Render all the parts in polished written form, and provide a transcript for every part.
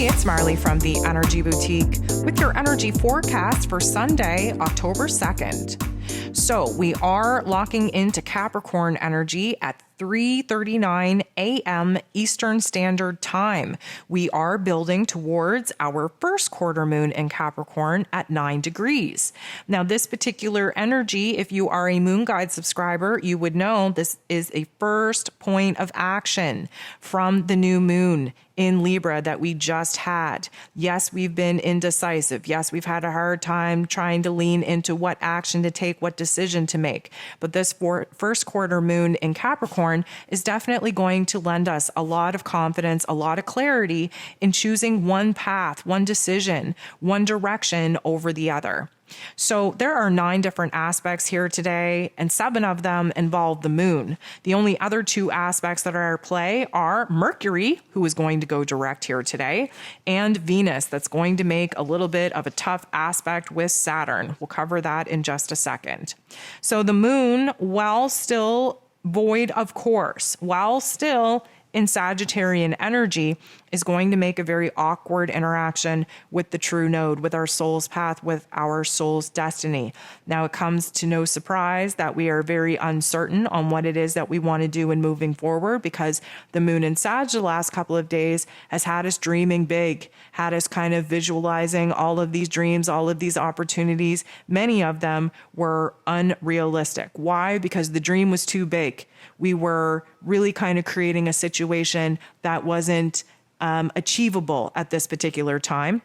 Hey, it's Marley from the Energy Boutique with your energy forecast for Sunday, October 2nd. So we are locking into Capricorn energy at 3:39 a.m. Eastern Standard Time. We are building towards our first quarter moon in Capricorn at 9 degrees. Now, this particular energy, if you are a Moon Guide subscriber, you would know this is a first point of action from the new moon in Libra that we just had. Yes, we've been indecisive. Yes, we've had a hard time trying to lean into what action to take, what decision to make. But this first quarter moon in Capricorn is definitely going to lend us a lot of confidence, a lot of clarity in choosing one path, one decision, one direction over the other. So there are 9 different aspects here today, and 7 of them involve the moon. The only other 2 aspects that are at play are Mercury, who is going to go direct here today, and Venus, that's going to make a little bit of a tough aspect with Saturn. We'll cover that in just a second. So the moon, while still void of course, while still in Sagittarian energy, is going to make a very awkward interaction with the true node, with our soul's path, with our soul's destiny. Now, it comes to no surprise that we are very uncertain on what it is that we want to do in moving forward, because the moon in Sag the last couple of days has had us dreaming big, had us kind of visualizing all of these dreams, all of these opportunities. Many of them were unrealistic. Why? Because the dream was too big. We were really kind of creating a situation that wasn't achievable at this particular time.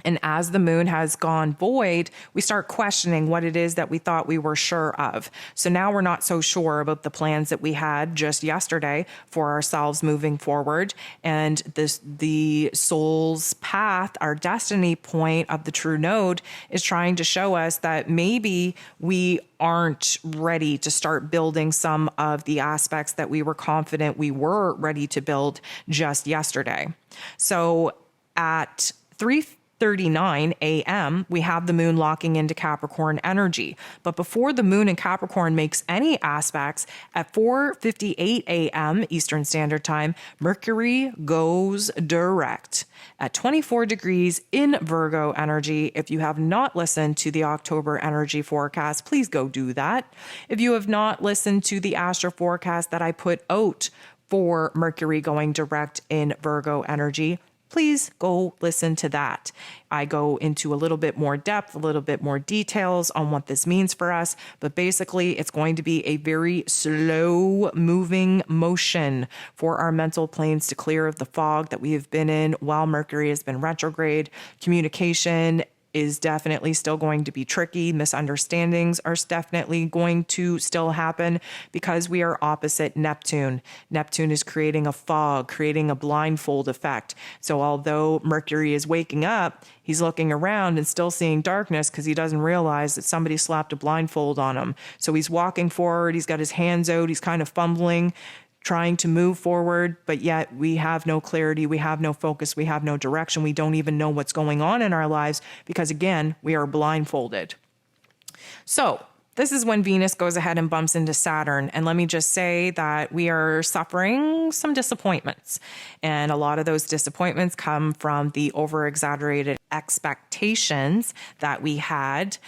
And as the moon has gone void, we start questioning what it is that we thought we were sure of. So now we're not so sure about the plans that we had just yesterday for ourselves moving forward. And the soul's path, our destiny point of the true node, is trying to show us that maybe we aren't ready to start building some of the aspects that we were confident we were ready to build just yesterday. So at 3:39 a.m., we have the moon locking into Capricorn energy. But before the moon in Capricorn makes any aspects, at 4:58 a.m. Eastern Standard Time, Mercury goes direct at 24 degrees in Virgo energy. If you have not listened to the October energy forecast, please go do that. If you have not listened to the astro forecast that I put out for Mercury going direct in Virgo energy, please go listen to that. I go into a little bit more depth, a little bit more details on what this means for us, but basically it's going to be a very slow moving motion for our mental planes to clear of the fog that we have been in while Mercury has been retrograde. Communication is definitely still going to be tricky. Misunderstandings are definitely going to still happen because we are opposite Neptune. Neptune is creating a fog, creating a blindfold effect. So although Mercury is waking up, he's looking around and still seeing darkness because he doesn't realize that somebody slapped a blindfold on him. So he's walking forward, he's got his hands out, he's kind of fumbling, trying to move forward, but yet we have no clarity, we have no focus, we have no direction. We don't even know what's going on in our lives because, again, we are blindfolded. So this is when Venus goes ahead and bumps into Saturn. And let me just say that we are suffering some disappointments. And a lot of those disappointments come from the over-exaggerated expectations that we had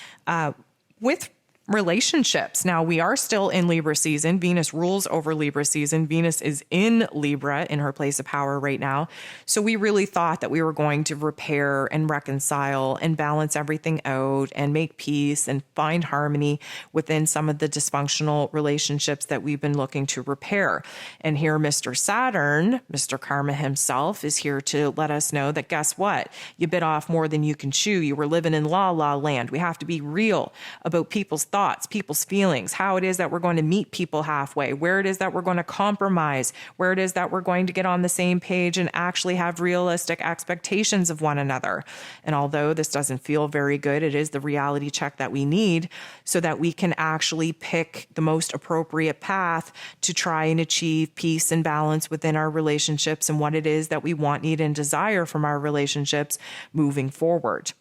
with relationships. Now, we are still in Libra season. Venus rules over Libra season. Venus is in Libra in her place of power right now. So we really thought that we were going to repair and reconcile and balance everything out and make peace and find harmony within some of the dysfunctional relationships that we've been looking to repair. And here, Mr. Saturn, Mr. Karma himself, is here to let us know that, guess what? You bit off more than you can chew. You were living in la la land. We have to be real about people's thoughts, people's feelings, how it is that we're going to meet people halfway, where it is that we're going to compromise, where it is that we're going to get on the same page and actually have realistic expectations of one another. And although this doesn't feel very good, it is the reality check that we need so that we can actually pick the most appropriate path to try and achieve peace and balance within our relationships and what it is that we want, need, and desire from our relationships moving forward.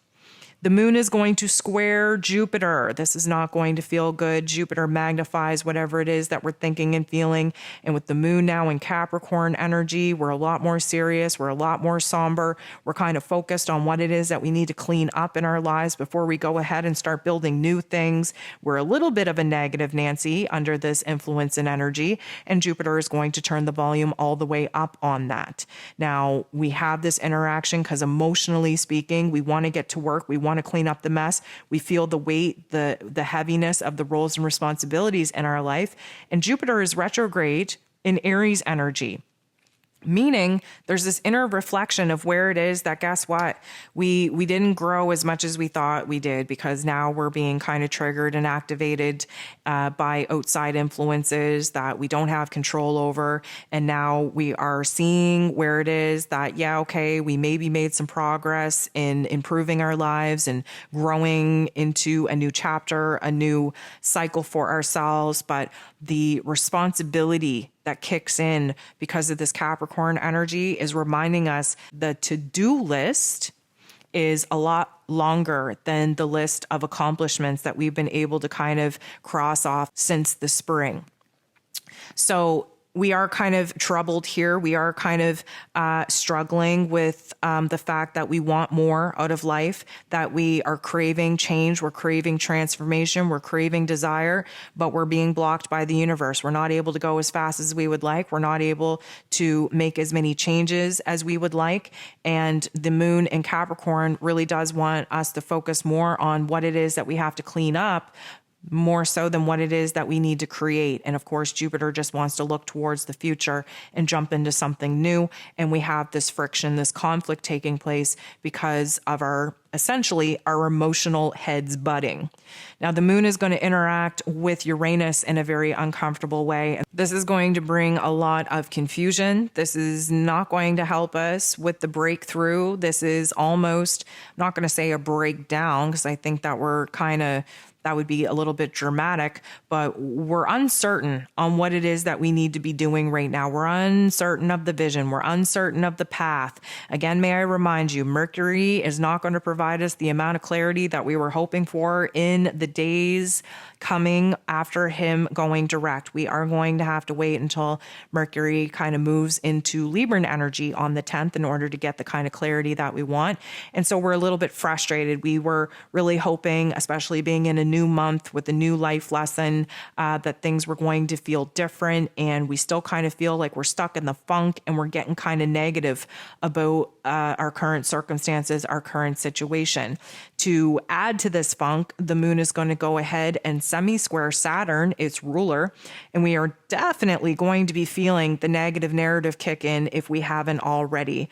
The moon is going to square Jupiter. This is not going to feel good. Jupiter magnifies whatever it is that we're thinking and feeling. And with the moon now in Capricorn energy, we're a lot more serious. We're a lot more somber. We're kind of focused on what it is that we need to clean up in our lives before we go ahead and start building new things. We're a little bit of a negative Nancy under this influence and energy, and Jupiter is going to turn the volume all the way up on that. Now, we have this interaction because emotionally speaking, we want to get to work. We want to clean up the mess. We feel the weight, the heaviness of the roles and responsibilities in our life. And Jupiter is retrograde in Aries energy. Meaning there's this inner reflection of where it is that, guess what, we didn't grow as much as we thought we did, because now we're being kind of triggered and activated by outside influences that we don't have control over. And now we are seeing where it is that, yeah, okay, we maybe made some progress in improving our lives and growing into a new chapter, a new cycle for ourselves. But the responsibility that kicks in because of this Capricorn energy is reminding us the to-do list is a lot longer than the list of accomplishments that we've been able to kind of cross off since the spring. So we are kind of troubled here. We are kind of struggling with the fact that we want more out of life, that we are craving change, we're craving transformation, we're craving desire, but we're being blocked by the universe. We're not able to go as fast as we would like. We're not able to make as many changes as we would like. And the moon in Capricorn really does want us to focus more on what it is that we have to clean up, more so than what it is that we need to create. And of course, Jupiter just wants to look towards the future and jump into something new. And we have this friction, this conflict taking place because of essentially our emotional heads butting. Now, the moon is going to interact with Uranus in a very uncomfortable way. This is going to bring a lot of confusion. This is not going to help us with the breakthrough. This is almost, I'm not going to say a breakdown, because I think that that would be a little bit dramatic, but we're uncertain on what it is that we need to be doing right now. We're uncertain of the vision. We're uncertain of the path. Again, may I remind you, Mercury is not going to provide us the amount of clarity that we were hoping for in the days coming after him going direct. We are going to have to wait until Mercury kind of moves into Libra energy on the 10th in order to get the kind of clarity that we want. And so we're a little bit frustrated. We were really hoping, especially being in a new month with a new life lesson, that things were going to feel different. And we still kind of feel like we're stuck in the funk and we're getting kind of negative about our current circumstances, our current situation. To add to this funk, the moon is going to go ahead and semi-square Saturn, its ruler, and we are definitely going to be feeling the negative narrative kick in if we haven't already.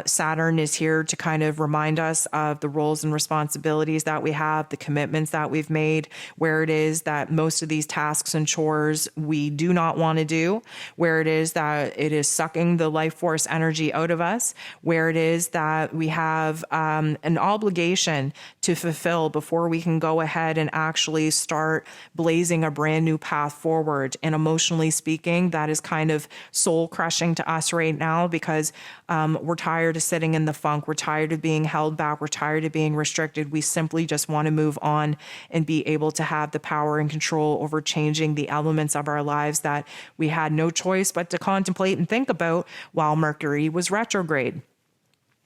Saturn is here to kind of remind us of the roles and responsibilities that we have, the commitments that we've made, where it is that most of these tasks and chores we do not want to do, where it is that it is sucking the life force energy out of us, where it is that we have an obligation to fulfill before we can go ahead and actually start blazing a brand new path forward. And emotionally speaking, that is kind of soul crushing to us right now, because we're tired of sitting in the funk. We're tired of being held back. We're tired of being restricted. We simply just want to move on and be able to have the power and control over changing the elements of our lives that we had no choice but to contemplate and think about while Mercury was retrograde.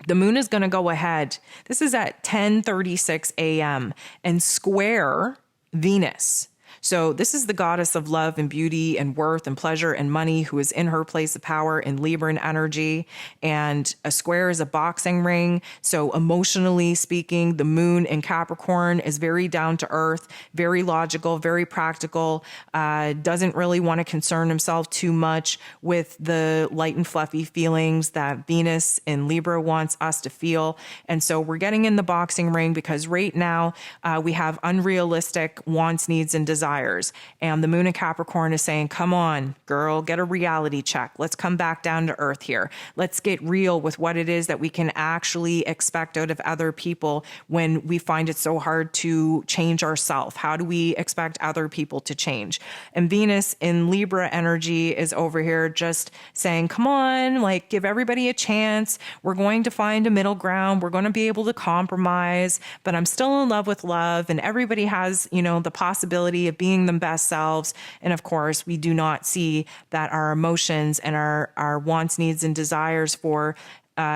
The moon is going to go ahead. This is at 10:36 a.m. and square Venus. So this is the goddess of love and beauty and worth and pleasure and money, who is in her place of power in Libra energy. And a square is a boxing ring. So emotionally speaking, the moon in Capricorn is very down to earth, very logical, very practical, doesn't really want to concern himself too much with the light and fluffy feelings that Venus in Libra wants us to feel. And so we're getting in the boxing ring because right now we have unrealistic wants, needs, and desires desires. And the moon in Capricorn is saying, come on, girl, get a reality check. Let's come back down to earth here. Let's get real with what it is that we can actually expect out of other people when we find it so hard to change ourselves. How do we expect other people to change? And Venus in Libra energy is over here just saying, come on, like give everybody a chance. We're going to find a middle ground. We're going to be able to compromise, but I'm still in love with love, and everybody has, the possibility of being their best selves. And of course, we do not see that our emotions and our wants, needs, and desires for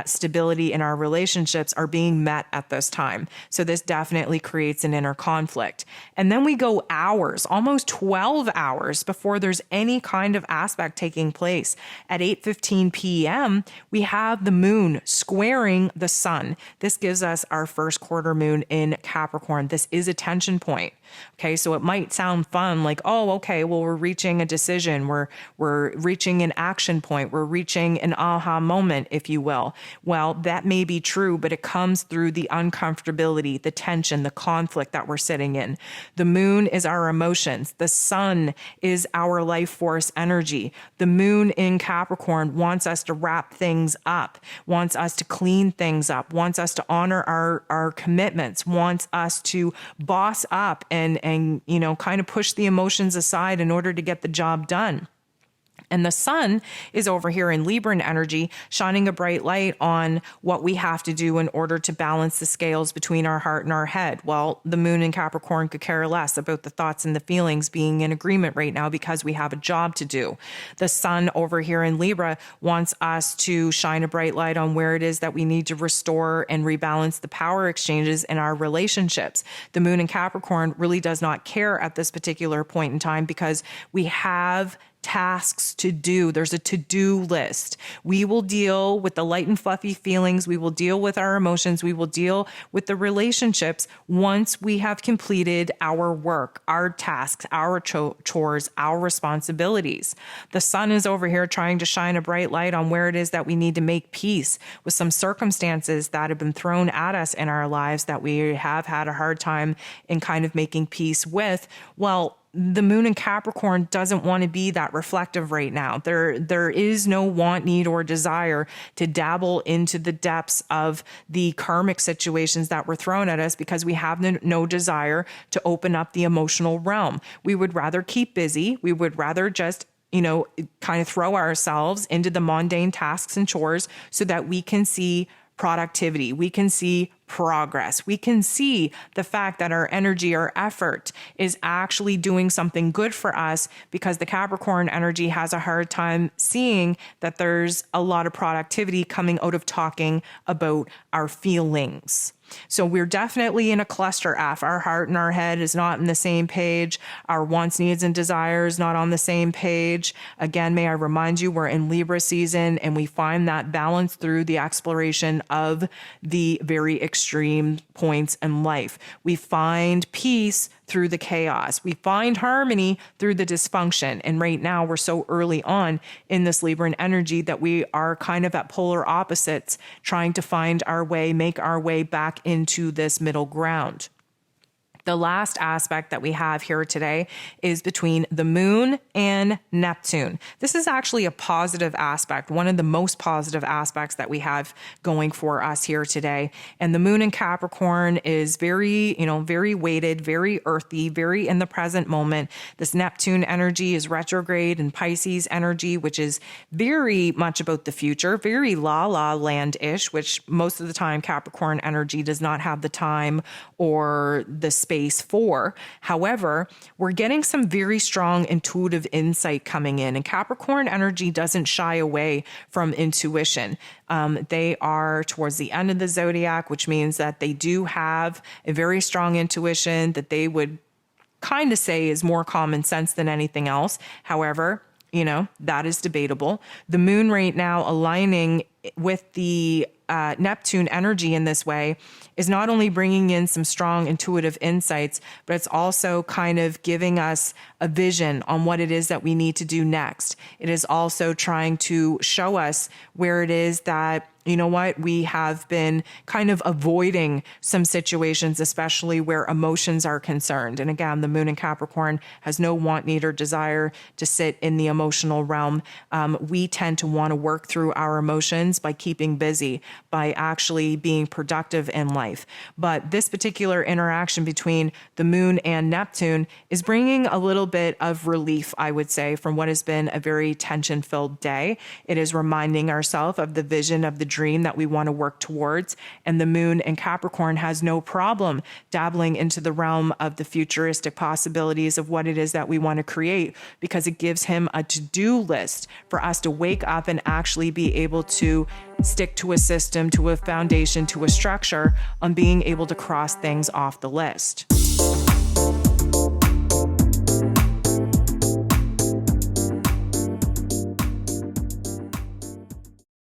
stability in our relationships are being met at this time. So this definitely creates an inner conflict. And then we go hours, almost 12 hours before there's any kind of aspect taking place. At 8:15 p.m., we have the moon squaring the sun. This gives us our first quarter moon in Capricorn. This is a tension point. Okay, so it might sound fun, like, oh, okay, well, we're reaching a decision, we're reaching an action point, we're reaching an aha moment, if you will. Well, that may be true, but it comes through the uncomfortability, the tension, the conflict that we're sitting in. The moon is our emotions. The sun is our life force energy. The moon in Capricorn wants us to wrap things up, wants us to clean things up, wants us to honor our commitments, wants us to boss up and kind of push the emotions aside in order to get the job done. And the sun is over here in Libran energy, shining a bright light on what we have to do in order to balance the scales between our heart and our head. Well, the moon in Capricorn could care less about the thoughts and the feelings being in agreement right now because we have a job to do. The sun over here in Libra wants us to shine a bright light on where it is that we need to restore and rebalance the power exchanges in our relationships. The moon in Capricorn really does not care at this particular point in time because we have tasks to do. There's a to-do list. We will deal with the light and fluffy feelings. We will deal with our emotions. We will deal with the relationships once we have completed our work, our tasks, our chores, our responsibilities. The sun is over here trying to shine a bright light on where it is that we need to make peace with some circumstances that have been thrown at us in our lives that we have had a hard time in kind of making peace with. Well, the moon in Capricorn doesn't want to be that reflective right now. There is no want, need, or desire to dabble into the depths of the karmic situations that were thrown at us because we have no desire to open up the emotional realm. We would rather keep busy. We would rather just kind of throw ourselves into the mundane tasks and chores so that we can see productivity. We can see progress. We can see the fact that our energy, our effort is actually doing something good for us because the Capricorn energy has a hard time seeing that there's a lot of productivity coming out of talking about our feelings. So we're definitely in a cluster F. Our heart and our head is not on the same page. Our wants, needs, and desires not on the same page. Again, may I remind you, we're in Libra season and we find that balance through the exploration of the very extreme points in life. We find peace through the chaos. We find harmony through the dysfunction. And right now we're so early on in this Libran energy that we are kind of at polar opposites, trying to find our way, make our way back into this middle ground. The last aspect that we have here today is between the moon and Neptune. This is actually a positive aspect, one of the most positive aspects that we have going for us here today. And the moon in Capricorn is very weighted, very earthy, very in the present moment. This Neptune energy is retrograde and Pisces energy, which is very much about the future, very la land-ish, which most of the time Capricorn energy does not have the time or the space for. However, we're getting some very strong intuitive insight coming in, and Capricorn energy doesn't shy away from intuition. They are towards the end of the zodiac, which means that they do have a very strong intuition that they would kind of say is more common sense than anything else. However, that is debatable. The moon right now aligning with the Neptune energy in this way is not only bringing in some strong intuitive insights, but it's also kind of giving us a vision on what it is that we need to do next. It is also trying to show us where it is that you know what, we have been kind of avoiding some situations, especially where emotions are concerned. And again, the moon in Capricorn has no want, need, or desire to sit in the emotional realm. We tend to want to work through our emotions by keeping busy, by actually being productive in life. But this particular interaction between the moon and Neptune is bringing a little bit of relief, I would say, from what has been a very tension-filled day. It is reminding ourselves of the vision of the dream that we want to work towards. And the moon in Capricorn has no problem dabbling into the realm of the futuristic possibilities of what it is that we want to create, because it gives him a to-do list for us to wake up and actually be able to stick to a system, to a foundation, to a structure on being able to cross things off the list.